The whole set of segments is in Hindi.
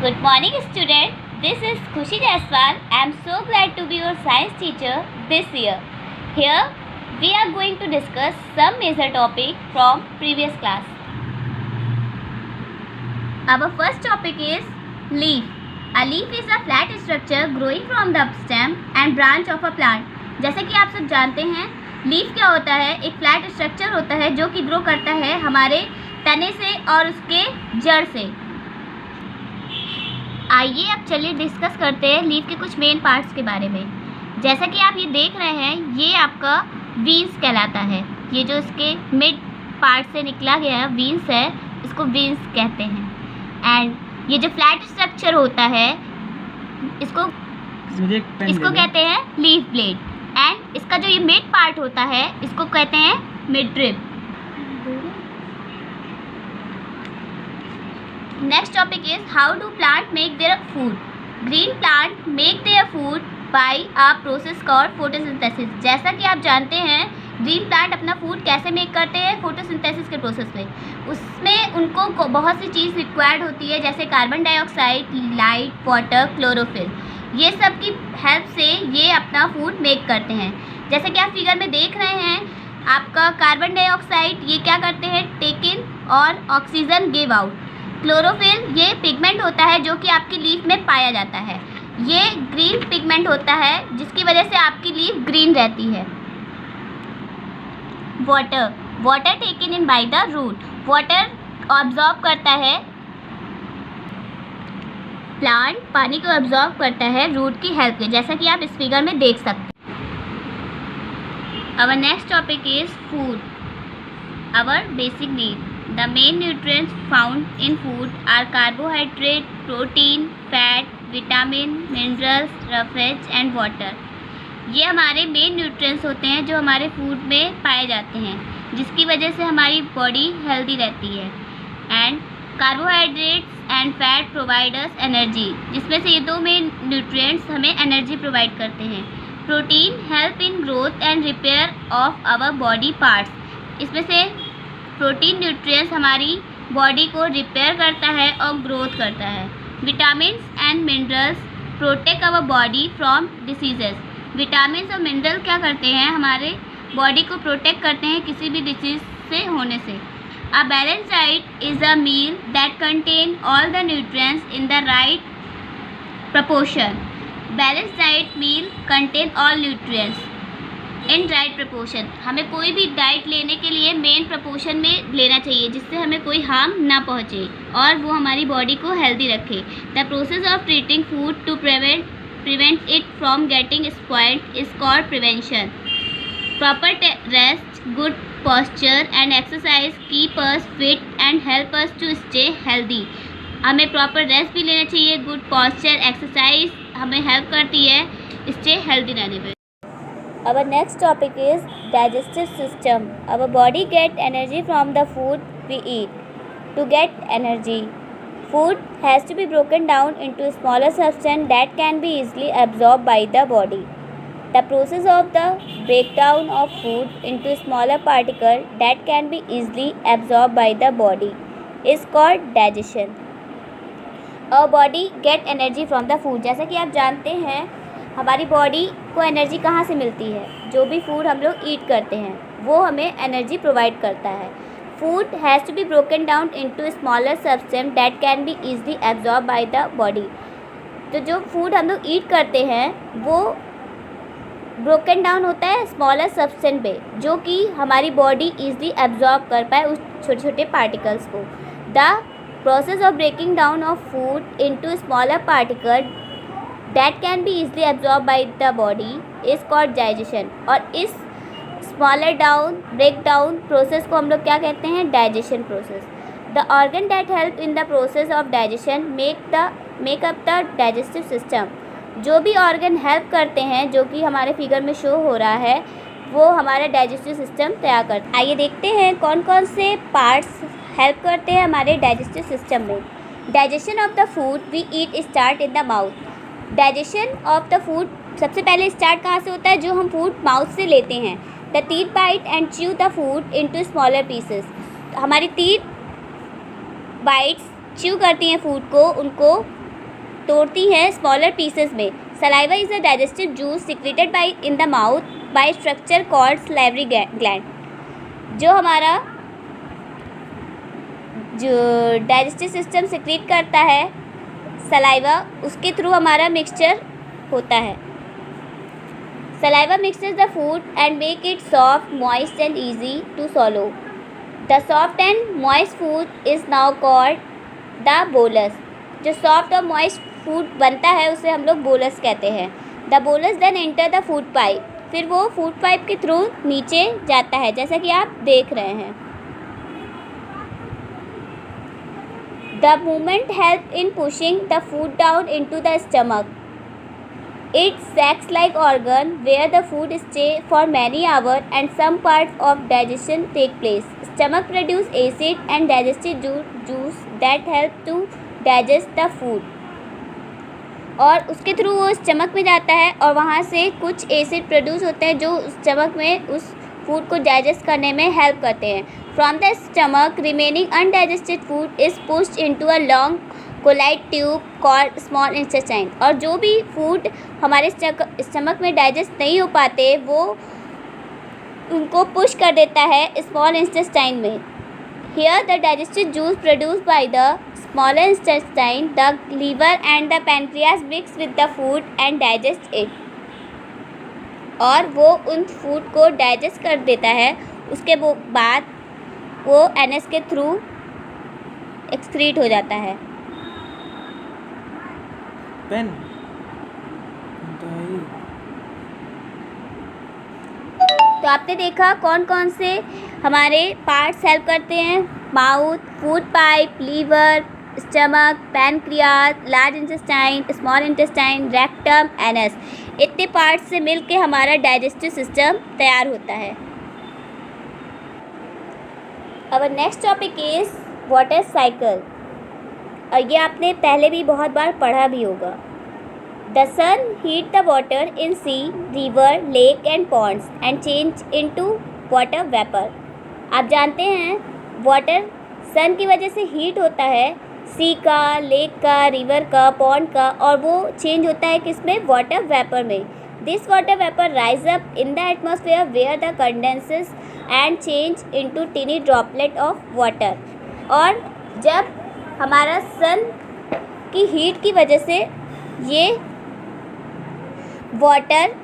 Good morning, student. This is Khushi Jaiswal. I am so glad to be your science teacher this year. Here, we are going to discuss some major topic from previous class. Our first topic is leaf. A leaf is a flat structure growing from the stem and branch of a plant. जैसे कि आप सब जानते हैं, लीफ क्या होता है? एक फ्लैट स्ट्रक्चर होता है जो कि ग्रो करता है हमारे तने से और उसके जड़ से। आइए अब चलिए डिस्कस करते हैं लीफ के कुछ मेन पार्ट्स के बारे में। जैसा कि आप ये देख रहे हैं, ये आपका वीन्स कहलाता है। ये जो इसके मिड पार्ट से निकला गया वीन्स है, इसको वीन्स कहते हैं। एंड ये जो फ्लैट स्ट्रक्चर होता है, इसको कहते हैं लीफ ब्लेड। एंड इसका जो ये मिड पार्ट होता है, इसको कहते हैं midrib. Next topic is how do plant make their food? Green plant make their food by a process called photosynthesis. जैसा कि आप जानते हैं, ग्रीन प्लांट अपना फूड कैसे मेक करते हैं? फोटोसिंथेसिस के प्रोसेस में। उसमें उनको बहुत सी चीज़ रिक्वायर्ड होती है, जैसे carbon dioxide, light, water, chlorophyll. ये सब की हेल्प से ये अपना फूड मेक करते हैं। जैसे कि आप फिगर में देख रहे हैं, आपका कार्बन डाइऑक्साइड ये क्या करते हैं? टेक इन और ऑक्सीजन गिव आउट। क्लोरोफिल ये पिगमेंट होता है जो कि आपकी लीफ में पाया जाता है। ये ग्रीन पिगमेंट होता है जिसकी वजह से आपकी लीफ ग्रीन रहती है। Water taken in by the root. Water absorb करता है, प्लांट पानी को ऑब्जॉर्ब करता है रूट की हेल्प से, जैसा कि आप इस फिगर में देख सकते हैं। Our next topic is food, our basic need. The main nutrients found in food are carbohydrate, protein, fat, vitamin, minerals, roughage and water. ये हमारे मेन न्यूट्रिएंट्स होते हैं जो हमारे फूड में पाए जाते हैं, जिसकी वजह से हमारी बॉडी हेल्दी रहती है। And carbohydrates and fat provide us energy, जिसमें से ये दो मेन न्यूट्रिएंट्स हमें एनर्जी प्रोवाइड करते हैं। Protein help in growth and repair of our body parts. इसमें से प्रोटीन न्यूट्रिएंट्स हमारी बॉडी को रिपेयर करता है और ग्रोथ करता है। Vitamins and minerals protect our body from diseases. Vitamins और मिनरल क्या करते हैं? हमारे बॉडी को प्रोटेक्ट करते हैं किसी भी डिसीज से होने से। A balance diet is a meal that contain all the nutrients in the right proportion. Balance diet meal contain all nutrients in right proportion. हमें कोई भी डाइट लेने के लिए मेन प्रपोर्शन में लेना चाहिए, जिससे हमें कोई हार्म ना पहुँचे और वो हमारी बॉडी को हेल्दी रखे। The process of treating food to prevent it from getting spoiled is called prevention. Proper rest, good posture and exercise keep us fit and help us to stay healthy. हमें प्रॉपर रेस्ट भी लेना चाहिए। गुड posture, एक्सरसाइज हमें हेल्प करती है स्टे हेल्दी रहने में। Our next topic is digestive system. Our body get energy from the food we eat. To get energy, food has to be broken down into smaller substance that can be easily absorbed by the body. The process of the breakdown of food into smaller particles that can be easily absorbed by the body is called digestion. Our body get energy from the food. जैसा कि आप जानते हैं, हमारी बॉडी को एनर्जी कहाँ से मिलती है? जो भी फूड हम लोग ईट करते हैं वो हमें एनर्जी प्रोवाइड करता है। Food has to be broken down into smaller substance that can be easily absorb by the body. तो जो फूड हम लोग ईट करते हैं वो ब्रोकन डाउन होता है स्मॉलर सब्सटेंस पे, जो कि हमारी बॉडी ईजिली एब्जॉर्ब कर पाए उस छोटे छोटे पार्टिकल्स को। The process of breaking down of food into smaller particle that can be easily absorbed by the body is called digestion. और इस smaller down break down process को हम लोग क्या कहते हैं? digestion process. The organ that help in the process of digestion make up the digestive system. जो भी organ help करते हैं, जो कि हमारे फिगर में शो हो रहा है, वो हमारा digestive system तैयार करते हैं। आइए देखते हैं कौन कौन से parts help करते हैं हमारे digestive system में। Digestion of the food we eat start in the mouth. Digestion of the food सबसे पहले स्टार्ट कहाँ से होता है? जो हम फूड माउथ से लेते हैं। The teeth bite and chew the food into smaller pieces. हमारी टीथ बाइट्स च्यू करती हैं फूड को, उनको तोड़ती हैं स्मॉलर पीसेस में। Saliva is a digestive juice secreted by in the mouth by structure called salivary gland. जो हमारा जो डाइजेस्टिव सिस्टम सिक्रीट करता है सलाइवा, उसके थ्रू हमारा मिक्सचर होता है। Saliva mixes the food and make it soft, moist and easy to swallow. The soft and moist food is now called the bolus. जो सॉफ्ट और मॉइस्ट फूड बनता है उसे हम लोग बोलस कहते हैं। The bolus then enter the food pipe, फिर वो फूड पाइप के थ्रू नीचे जाता है, जैसा कि आप देख रहे हैं। The movement help in pushing the food down into the stomach. It's sac-like organ where the food stay for many hours and some parts of digestion take place. Stomach produce acid and digestive juice that help to digest the food. और उसके थ्रू वो स्टमक में जाता है और वहाँ से कुछ एसिड प्रोड्यूस होते हैं जो स्टमक में उस फूड को डाइजेस्ट करने में हेल्प करते हैं। From the stomach remaining undigested food is pushed into a long coiled tube called small intestine. और जो भी फूड हमारे स्टमक में डाइजेस्ट नहीं हो पाते वो उनको पुश कर देता है स्मॉल इंटेस्टाइन में। Here the digestive juice produced by the smaller intestine, the liver and the pancreas mix with the food and digest it. और वो उन फूड को डाइजेस्ट कर देता है, उसके बाद वो एनएस के थ्रू एक्सक्रीट हो जाता है। पेन तो आपने देखा कौन कौन से हमारे पार्ट्स हेल्प करते हैं। Mouth, food pipe, liver, stomach, pancreas, large intestine, small intestine, rectum, anus. इतने पार्ट्स से मिलके हमारा डाइजेस्टिव सिस्टम तैयार होता है। Our next topic is water cycle, और ये आपने पहले भी बहुत बार पढ़ा भी होगा। The sun heat the water in sea, river, lake and ponds and change into water vapour. आप जानते हैं वाटर सन की वजह से हीट होता है, सी का, लेक का, रिवर का, पॉन्ड का, और वो चेंज होता है किसमें? वाटर वेपर में। This water vapour rise up in the atmosphere where the condenses and change into tiny droplet of water. और जब हमारा सन की हीट की वजह से ये वाटर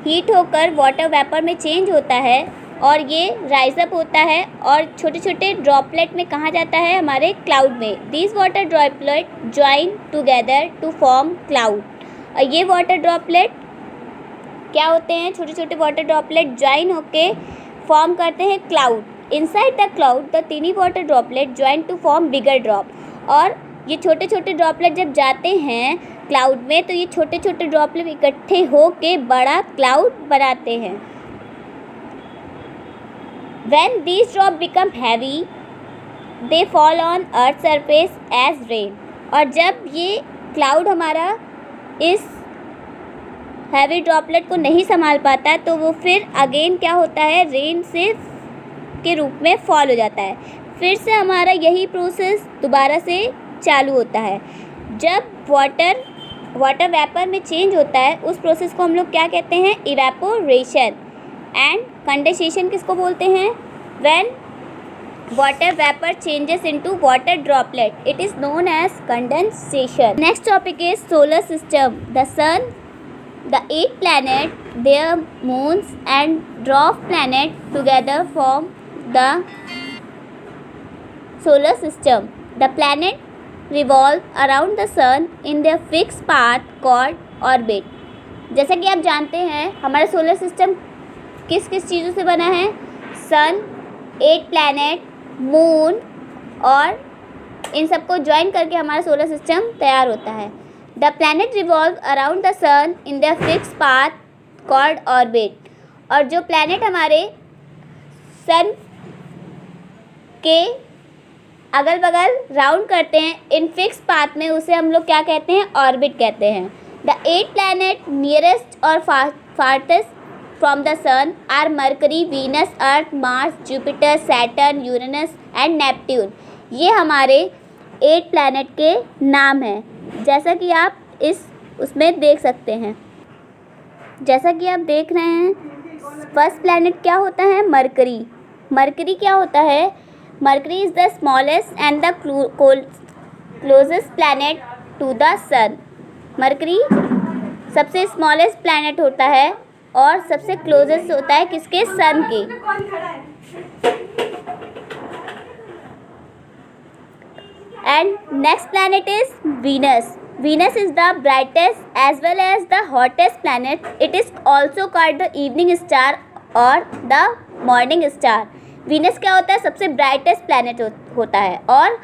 हीट होकर वाटर वेपर में चेंज होता है और ये राइज अप होता है और छोटे छोटे ड्रॉपलेट में कहाँ जाता है? हमारे क्लाउड में। This water droplet join together to form cloud. और ये वाटर ड्रॉपलेट क्या होते हैं? छोटे छोटे वाटर ड्रॉपलेट ज्वाइन होके फॉर्म करते हैं cloud. Inside the cloud the tiny water droplet join to form bigger drop. और ये छोटे छोटे ड्रॉपलेट जब जाते हैं क्लाउड में तो ये छोटे छोटे ड्रॉपलेट इकट्ठे होके बड़ा क्लाउड बनाते हैं। When these drops become heavy, they fall on earth surface as rain. और जब ये क्लाउड हमारा इस हैवी ड्रॉपलेट को नहीं संभाल पाता तो वो फिर अगेन क्या होता है? रेन से के रूप में फॉल हो जाता है। फिर से हमारा यही प्रोसेस दोबारा से चालू होता है। जब वाटर वेपर में चेंज होता है उस प्रोसेस को हम लोग क्या कहते हैं? इवेपोरेशन। एंड कंडेंसेशन किसको बोलते हैं? When water vapour changes into water droplet, it is known as condensation. Next topic is solar system. The sun, the 8 planet, their moons and dwarf planet together form the solar system. The planet revolve around the sun in their fixed path called orbit. जैसा कि आप जानते हैं हमारा सोलर सिस्टम किस किस चीज़ों से बना है? सन, 8 planet, मून, और इन सबको ज्वाइन करके हमारा सोलर सिस्टम तैयार होता है। The planet revolve around the sun in the fix path called orbit. और जो प्लैनेट हमारे सन के अगल बगल राउंड करते हैं इन फिक्स पाथ में, उसे हम लोग क्या कहते हैं? ऑर्बिट कहते हैं। द 8 planet नियरेस्ट और farthest from the sun are Mercury, Venus, Earth, Mars, Jupiter, Saturn, Uranus and Neptune. ये हमारे 8 planet के नाम हैं। जैसा कि आप इस उसमें देख सकते हैं। जैसा कि आप देख रहे हैं, फर्स्ट प्लैनेट क्या होता है? मरकरी। मरकरी क्या होता है? Mercury is the smallest and the closest planet to the sun. Mercury सबसे स्मॉलेस्ट प्लैनेट होता है और सबसे क्लोजेस्ट होता है किसके? सन के। And next planet is Venus. Venus is the brightest as well as the hottest planet. It is also called the evening star or the morning star. Venus क्या होता है? सबसे brightest planet होता है और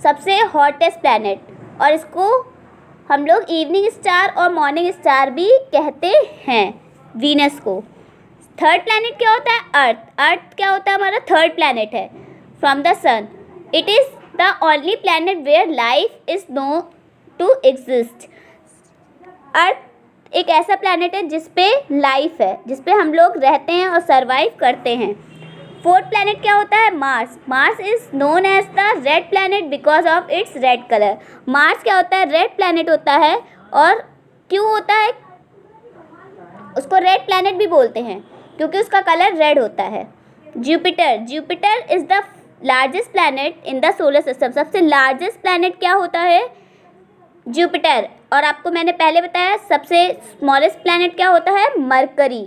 सबसे hottest planet, और इसको हम लोग evening star और morning star भी कहते हैं Venus को। थर्ड planet क्या होता है? Earth. Earth क्या होता है? हमारा थर्ड planet है from the sun. It is the only planet where life is known to exist. Earth एक ऐसा प्लैनेट है जिस पे लाइफ है, जिस पे हम लोग रहते हैं और सरवाइव करते हैं। फोर्थ प्लैनेट क्या होता है? Mars. Mars is known as the red planet because of its red colour. Mars क्या होता है? रेड प्लैनेट होता है। और क्यों होता है? उसको रेड प्लैनेट भी बोलते हैं क्योंकि उसका कलर रेड होता है। Jupiter. Jupiter is the largest planet in the solar system. सबसे लार्जेस्ट प्लैनेट क्या होता है? जुपिटर। और आपको मैंने पहले बताया सबसे स्मॉलेस्ट प्लैनेट क्या होता है? Mercury.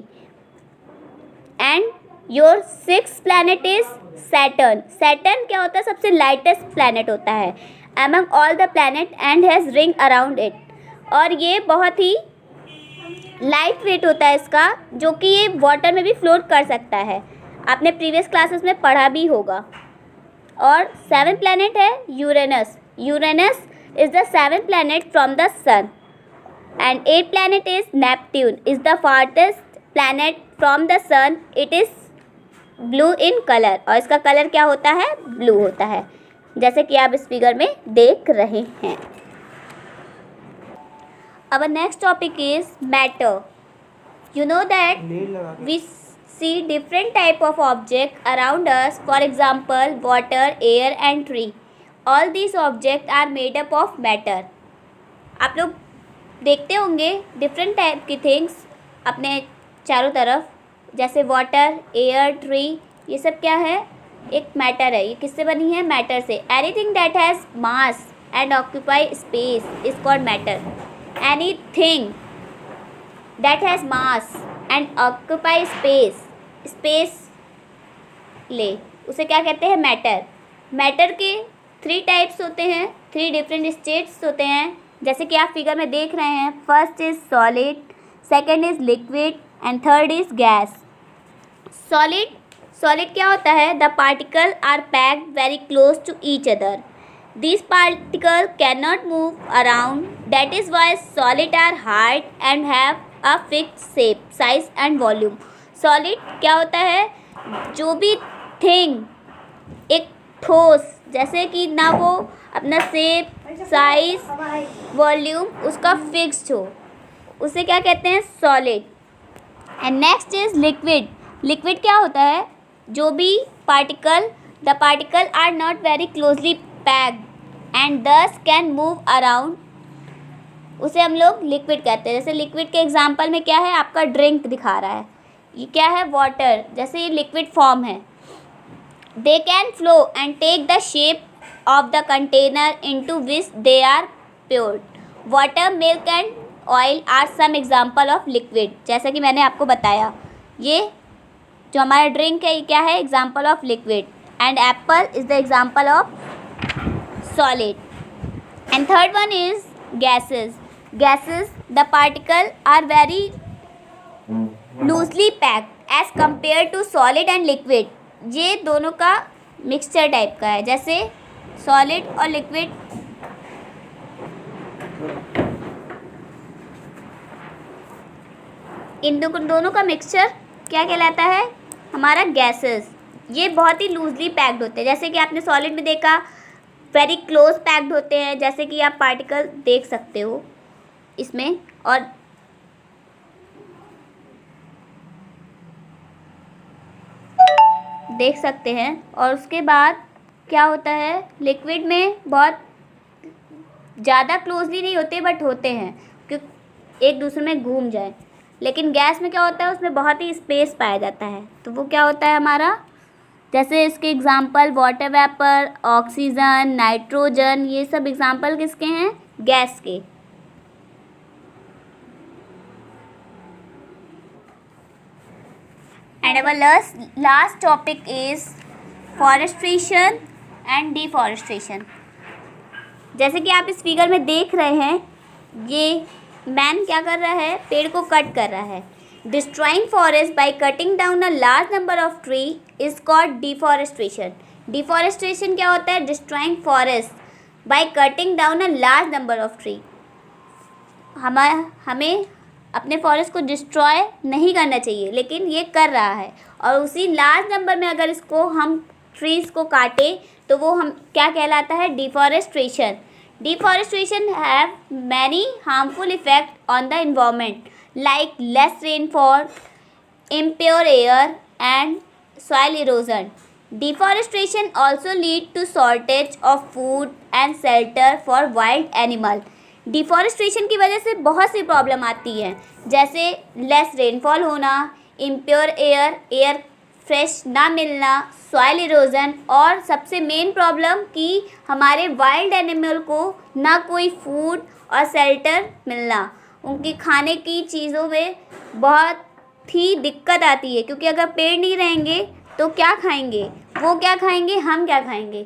And your sixth planet is Saturn. Saturn क्या होता है? सबसे लाइटेस्ट प्लैनेट होता है among all the planet and has ring around it. और ये बहुत ही लाइट वेट होता है इसका, जो कि ये वाटर में भी फ्लोट कर सकता है। आपने प्रीवियस क्लासेस में पढ़ा भी होगा। और सेवन प्लैनेट है Uranus. Uranus is the seventh planet from the sun, and eighth planet is Neptune, is the farthest planet from the sun. It is blue in color, और इसका कलर क्या होता है? ब्लू होता है, जैसे कि आप इस फिगर में देख रहे हैं। Our next topic is matter. You know that we see different type of object around us, for example water, air and tree. All these objects are made up of matter. आप लोग देखते होंगे डिफरेंट टाइप की थिंग्स अपने चारों तरफ, जैसे वाटर, एयर, ट्री, ये सब क्या है? एक मैटर है। ये किससे बनी है? मैटर से। Anything that has mass and occupy space is called matter. Anything that has mass and occupy space ले, उसे क्या कहते हैं? मैटर। मैटर के थ्री टाइप्स होते हैं, थ्री डिफरेंट स्टेट्स होते हैं, जैसे कि आप फिगर में देख रहे हैं। First is solid, second is liquid and third is gas. Solid क्या होता है? The particle are packed very close to each other. This particle can not move around, that is why solid are hard and have a fixed shape, size and volume. Solid क्या होता है? जो भी थिंग एक ठोस, जैसे कि ना वो अपना शेप, साइज, वॉल्यूम उसका फिक्स्ड हो, उसे क्या कहते हैं? Solid. And next is liquid. Liquid क्या होता है? जो भी the particle are not very closely packed and thus can move around, उसे हम लोग लिक्विड कहते हैं। जैसे लिक्विड के एग्जाम्पल में क्या है? आपका ड्रिंक दिखा रहा है, ये क्या है? वाटर। जैसे ये लिक्विड फॉर्म है। They can flow and take the shape of the container into which they are poured. Water, milk and oil are some example of liquid. जैसा कि मैंने आपको बताया, ये जो हमारा ड्रिंक है ये क्या है? Example of liquid. And apple is the example of solid. And third one is gases. Gases, the particle are very loosely packed as compare to solid and liquid. ये दोनों का मिक्सचर टाइप का है, जैसे सॉलिड और लिक्विड। इन दोनों का मिक्सचर क्या कहलाता है? हमारा गैसेस। ये बहुत ही लूजली पैक्ड होते हैं, जैसे कि आपने सॉलिड में देखा वेरी क्लोज पैक्ड होते हैं, जैसे कि आप पार्टिकल देख सकते हो इसमें। और देख सकते हैं। और उसके बाद क्या होता है? लिक्विड में बहुत ज़्यादा क्लोजली नहीं होते बट होते हैं कि एक दूसरे में घूम जाए। लेकिन गैस में क्या होता है, उसमें बहुत ही स्पेस पाया जाता है। तो वो क्या होता है हमारा, जैसे इसके example water vapour, oxygen, nitrogen, ये सब एग्जांपल किसके हैं, गैस के। And our last topic is forestation and deforestation. जैसे कि आप इस फिगर में देख रहे हैं, ये मैन क्या कर रहा है, पेड़ को कट कर रहा है। Destroying forest by cutting down a large number of tree is called deforestation. Deforestation क्या होता है, destroying forest by cutting down a large number of tree. हमें अपने फॉरेस्ट को डिस्ट्रॉय नहीं करना चाहिए, लेकिन ये कर रहा है, और उसी लार्ज नंबर में अगर इसको हम ट्रीज़ को काटे तो वो हम क्या कहलाता है, deforestation. Deforestation have many harmful effect on the environment like less rainfall, impure air and soil erosion. Deforestation also lead to shortage of food and shelter for wild animal. Deforestation की वजह से बहुत सी प्रॉब्लम आती हैं, जैसे लेस रेनफॉल होना, इम्प्योर एयर फ्रेश ना मिलना, सॉइल इरोजन, और सबसे मेन प्रॉब्लम कि हमारे वाइल्ड एनिमल को ना कोई फूड और शेल्टर मिलना। उनकी खाने की चीज़ों में बहुत ही दिक्कत आती है, क्योंकि अगर पेड़ नहीं रहेंगे तो क्या खाएंगे, वो क्या खाएंगे, हम क्या खाएंगे,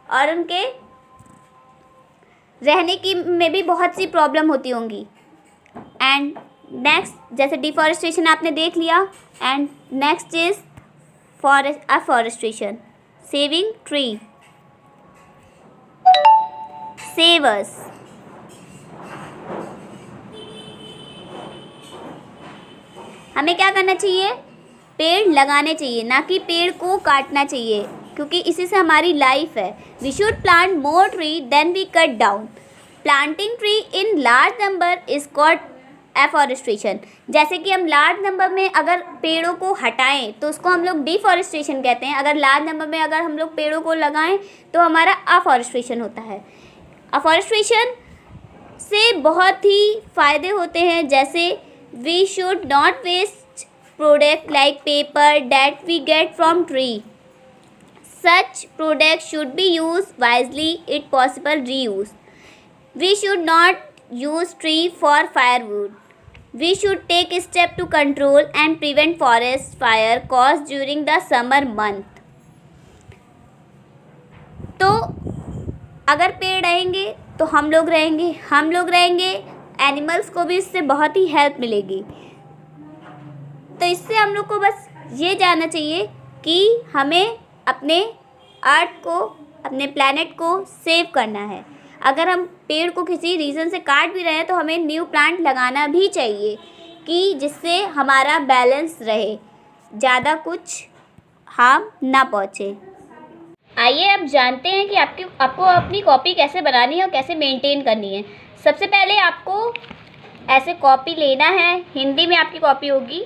और उनके रहने की में भी बहुत सी प्रॉब्लम होती होंगी। एंड नेक्स्ट, जैसे डिफॉरेस्टेशन आपने देख लिया, and next is afforestation, saving tree, savers. हमें क्या करना चाहिए, पेड़ लगाने चाहिए, ना कि पेड़ को काटना चाहिए, क्योंकि इसी से हमारी लाइफ है। We should plant more tree than we cut down. Planting tree in large number is called afforestation. जैसे कि हम लार्ज नंबर में अगर पेड़ों को हटाएं तो उसको हम लोग डिफॉरेस्ट्रेशन कहते हैं। अगर लार्ज नंबर में अगर हम लोग पेड़ों को लगाएं तो हमारा अफॉरेस्ट्रेशन होता है। अफॉरेस्ट्रेशन से बहुत ही फ़ायदे होते हैं, जैसे we should not waste product like paper that we get from tree. Such products should be used wisely if possible reuse. We should not use tree for firewood. We should take step to control and prevent forest fire caused during the summer month. तो अगर पेड़ रहेंगे तो हम लोग रहेंगे, एनिमल्स को भी इससे बहुत ही हेल्प मिलेगी। तो इससे हम लोग को बस ये जानना चाहिए कि हमें अपने अर्थ को, अपने प्लैनेट को सेव करना है। अगर हम पेड़ को किसी रीज़न से काट भी रहे हैं तो हमें न्यू प्लांट लगाना भी चाहिए, कि जिससे हमारा बैलेंस रहे, ज़्यादा कुछ हार्म ना पहुँचे। आइए अब जानते हैं कि आपको अपनी कॉपी कैसे बनानी है और कैसे मेंटेन करनी है। सबसे पहले आपको ऐसे कॉपी लेना है, हिंदी में आपकी कॉपी होगी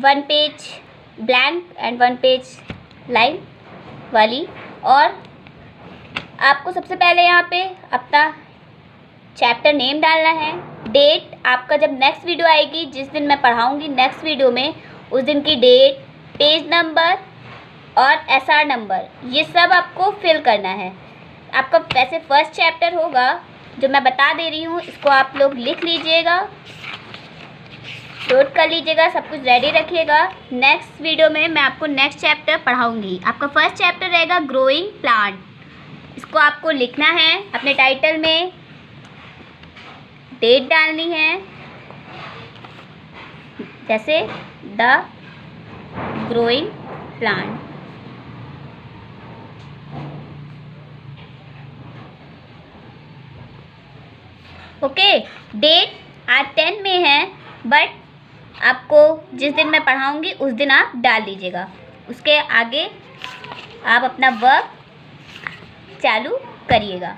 1 page blank and 1 page line वाली, और आपको सबसे पहले यहाँ पे अपना चैप्टर नेम डालना है, डेट, आपका जब नेक्स्ट वीडियो आएगी, जिस दिन मैं पढ़ाऊँगी नेक्स्ट वीडियो में, उस दिन की डेट, पेज नंबर और SR नंबर, ये सब आपको फिल करना है। आपका वैसे फर्स्ट चैप्टर होगा जो मैं बता दे रही हूँ, इसको आप लोग लिख लीजिएगा, नोट कर लीजिएगा, सब कुछ रेडी रखिएगा। नेक्स्ट वीडियो में मैं आपको नेक्स्ट चैप्टर पढ़ाऊँगी। आपका फर्स्ट चैप्टर रहेगा ग्रोइंग प्लांट। इसको आपको लिखना है, अपने टाइटल में डेट डालनी है, जैसे the growing plant. Okay, date आज 10 में है, बट आपको जिस दिन मैं पढ़ाऊँगी उस दिन आप डाल दीजिएगा। उसके आगे आप अपना वर्क चालू करिएगा।